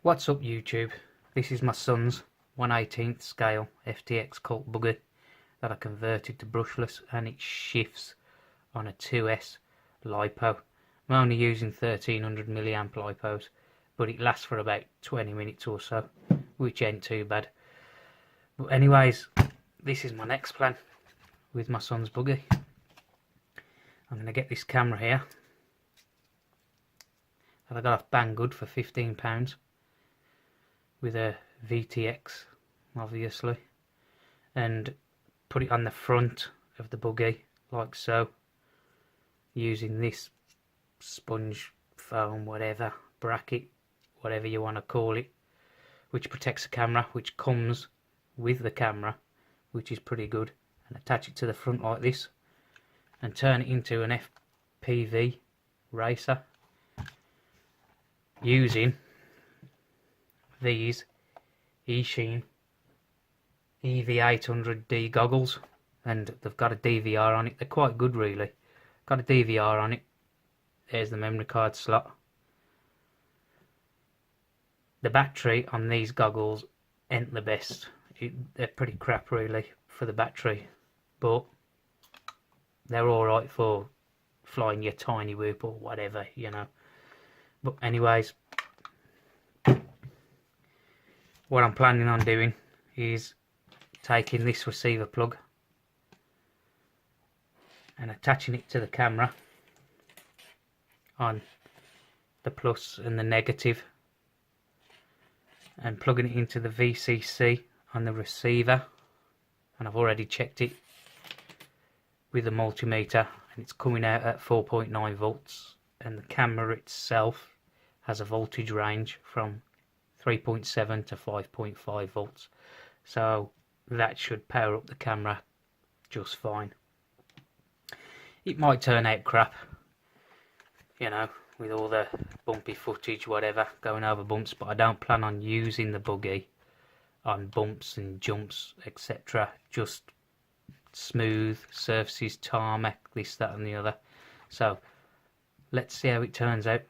What's up YouTube? This is my son's 1/18th scale FTX colt buggy that I converted to brushless, and it shifts on a 2S LiPo. I'm only using 1300 milliamp LiPos, but it lasts for about 20 minutes or so, which ain't too bad. But anyways, this is my next plan with my son's buggy. I'm going to get this camera here that I got off Banggood for £15 with a FTX obviously, and put it on the front of the buggy like so, using this sponge foam whatever bracket, whatever you want to call it, which protects the camera, which comes with the camera, which is pretty good, and attach it to the front like this and turn it into an FPV racer using these Eachine EV800D goggles, and they've got a DVR on it. They're quite good really. Got a DVR on it. There's the memory card slot. The battery on these goggles ain't the best. They're pretty crap really for the battery, but they're alright for flying your tiny whoop or whatever, you know. But anyways, what I'm planning on doing is taking this receiver plug and attaching it to the camera on the plus and the negative, and plugging it into the VCC on the receiver. And I've already checked it with the multimeter, and it's coming out at 4.9 volts, and the camera itself has a voltage range from 3.7 to 5.5 volts, so that should power up the camera just fine. It might turn out crap, you know, with all the bumpy footage, whatever, going over bumps, but I don't plan on using the buggy on bumps and jumps, etc. Just smooth surfaces, tarmac, this, that and the other. So let's see how it turns out.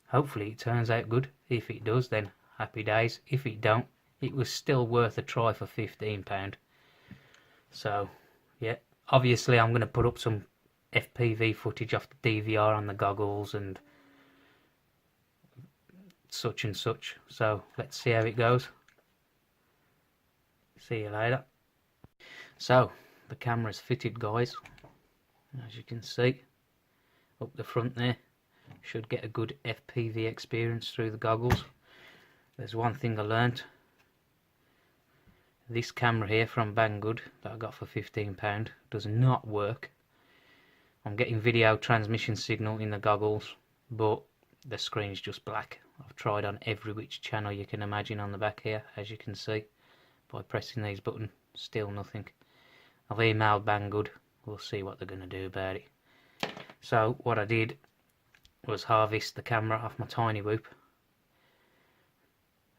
Hopefully it turns out good. If it does, then happy days. If it don't, it was still worth a try for £15. So yeah, obviously I'm going to put up some FPV footage off the DVR on the goggles and such and such. So let's see how it goes. See you later. So the camera's fitted, guys, as you can see up the front there. Should get a good FPV experience through the goggles. There's one thing I learnt. This camera here from Banggood that I got for £15 does not work. I'm getting video transmission signal in the goggles, but the screen's just black. I've tried on every which channel you can imagine on the back here, as you can see, by pressing these buttons. Still nothing. I've emailed Banggood. We'll see what they're going to do about it. So what I did was harvest the camera off my tiny whoop.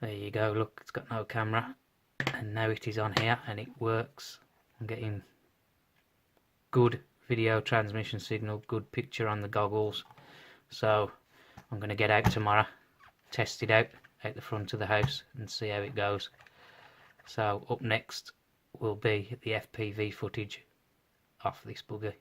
There you go, look, it's got no camera, and now it is on here and it works. I'm getting good video transmission signal, good picture on the goggles. So I'm going to get out tomorrow, test it out the front of the house and see how it goes. So up next will be the FPV footage off this buggy.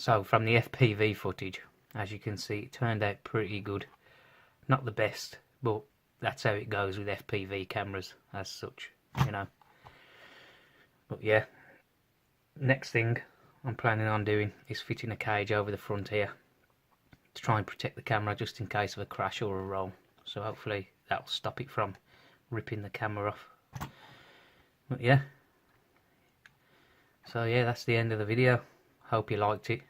So from the FPV footage, as you can see, it turned out pretty good. Not the best, but that's how it goes with FPV cameras as such, you know. But yeah, next thing I'm planning on doing is fitting a cage over the front here to try and protect the camera just in case of a crash or a roll. So hopefully that'll stop it from ripping the camera off. But yeah, so yeah, that's the end of the video. Hope you liked it.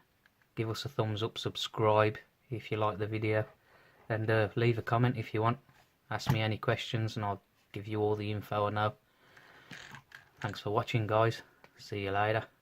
Give us a thumbs up, subscribe if you like the video, and leave a comment if you want. Ask me any questions and I'll give you all the info I know. Thanks for watching, guys. See you later.